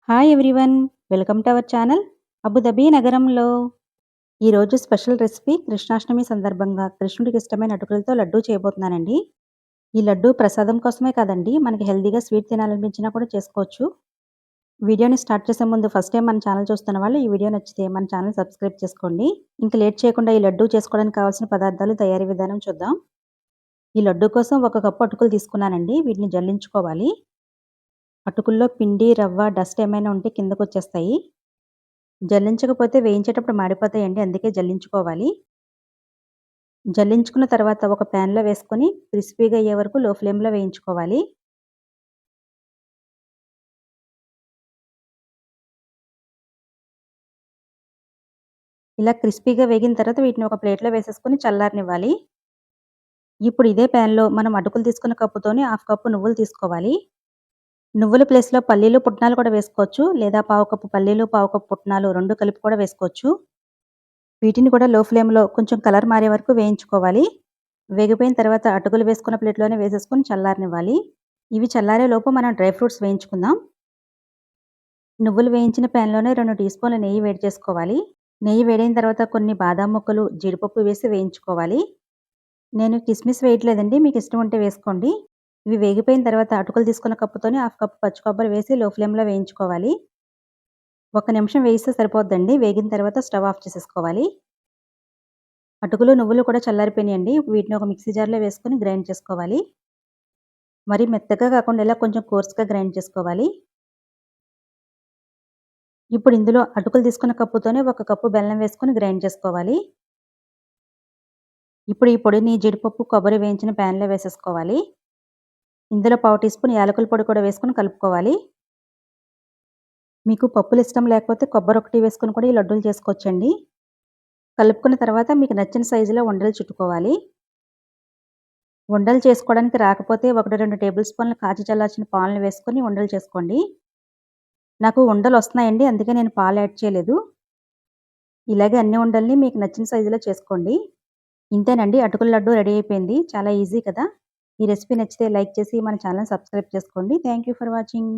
Hi everyone, welcome to our channel. Abu Dhabi నగరంలో ఈరోజు special recipe Krishnashtami సందర్భంగా కృష్ణుడికి ఇష్టమైన అటుకులతో లడ్డూ చేయబోతున్నానండి. ఈ లడ్డూ ప్రసాదం కోసమే కాదండి, మనకి హెల్తీగా స్వీట్ తినాలనిపించినా కూడా చేసుకోవచ్చు. వీడియోని స్టార్ట్ చేసే ముందు ఫస్ట్ టైం మన ఛానల్ చూస్తున్న వాళ్ళు ఈ వీడియో నచ్చితే మన ఛానల్ సబ్స్క్రైబ్ చేసుకోండి. ఇంకా లేట్ చేయకుండా ఈ లడ్డూ చేసుకోవడానికి కావాల్సిన పదార్థాలు, తయారీ విధానం చూద్దాం. ఈ లడ్డూ కోసం 1 కప్పు అటుకులు తీసుకున్నానండి. వీటిని జల్లించుకోవాలి. అటుకుల్లో పిండి, రవ్వ, డస్ట్ ఏమైనా ఉంటే కిందకొచ్చేస్తాయి. జల్లించకపోతే వేయించేటప్పుడు మాడిపోతాయండి. అందుకే జల్లించుకోవాలి. జల్లించుకున్న తర్వాత ఒక ప్యాన్‌లో వేసుకొని క్రిస్పీగా అయ్యే వరకు లో ఫ్లేమ్‌లో వేయించుకోవాలి. ఇలా క్రిస్పీగా వేగిన తర్వాత వీటిని ఒక ప్లేట్‌లో వేసేసుకొని చల్లారనివ్వాలి. ఇప్పుడు ఇదే ప్యాన్‌లో మనం అటుకులు తీసుకున్న కప్పుతోని హాఫ్ కప్పు నువ్వులు తీసుకోవాలి. నువ్వుల ప్లేస్‌లో పల్లీలు, పుట్నాలు కూడా వేసుకోవచ్చు. లేదా పావు కప్పు పల్లీలు, పావు కప్పు పుట్నాలు 2 కలిపి కూడా వేసుకోవచ్చు. వీటిని కూడా లో ఫ్లేమ్‌లో కొంచెం కలర్ మారే వరకు వేయించుకోవాలి. వేగిపోయిన తర్వాత అటుకులు వేసుకున్న ప్లేట్‌లోనే వేసేసుకొని చల్లారనివ్వాలి. ఇవి చల్లారేలోపు మనం డ్రై ఫ్రూట్స్ వేయించుకుందాం. నువ్వులు వేయించిన ప్యాన్‌లోనే 2 టీ స్పూన్ల నెయ్యి వేడి చేసుకోవాలి. నెయ్యి వేడైన తర్వాత కొన్ని బాదాం ముక్కలు, జీడిపప్పు వేసి వేయించుకోవాలి. నేను కిస్మిస్ వేయట్లేదండి. మీకు ఇష్టం ఉంటే వేసుకోండి. ఇవి వేగిపోయిన తర్వాత అటుకులు తీసుకున్న కప్పుతోని హాఫ్ కప్పు పచ్చి కొబ్బరి వేసి లో ఫ్లేమ్‌లో వేయించుకోవాలి. 1 నిమిషం వేయిస్తే సరిపోద్దండి. వేగిన తర్వాత స్టవ్ ఆఫ్ చేసేసుకోవాలి. అటుకులు, నువ్వులు కూడా చల్లారిపోయినాయండి. వీటిని ఒక మిక్సీ జార్‌లో వేసుకొని గ్రైండ్ చేసుకోవాలి. మరీ మెత్తగా కాకుండా ఇలా కొంచెం కోర్స్‌గా గ్రైండ్ చేసుకోవాలి. ఇప్పుడు ఇందులో అటుకులు తీసుకున్న కప్పుతోనే 1 కప్పు బెల్లం వేసుకొని గ్రైండ్ చేసుకోవాలి. ఇప్పుడు ఈ పొడిని జీడిపప్పు, కొబ్బరి వేయించిన ప్యాన్‌లో వేసేసుకోవాలి. ఇందులో పావు టీ స్పూన్ యాలకుల పొడి కూడా వేసుకొని కలుపుకోవాలి. మీకు పప్పులు ఇష్టం లేకపోతే కొబ్బరి ఒకటి వేసుకొని కూడా ఈ లడ్డూలు చేసుకోవచ్చండి. కలుపుకున్న తర్వాత మీకు నచ్చిన సైజులో ఉండలు చుట్టుకోవాలి. ఉండలు చేసుకోవడానికి రాకపోతే 1, 2 టేబుల్ స్పూన్ల కాచి చల్లార్చిన పాలను వేసుకొని ఉండలు చేసుకోండి. నాకు ఉండలొస్తున్నాయండి. అందుకే నేను పాలు యాడ్ చేయలేదు. ఇలాగే అన్ని ఉండల్ని మీకు నచ్చిన సైజులో చేసుకోండి. ఇంతేనండి, అటుకుల లడ్డు రెడీ అయిపోయింది. చాలా ఈజీ కదా! ఈ రెసిపీ నచ్చితే లైక్ చేసి మన ఛానెల్‌ని సబ్స్క్రైబ్ చేసుకోండి. Thank you for watching.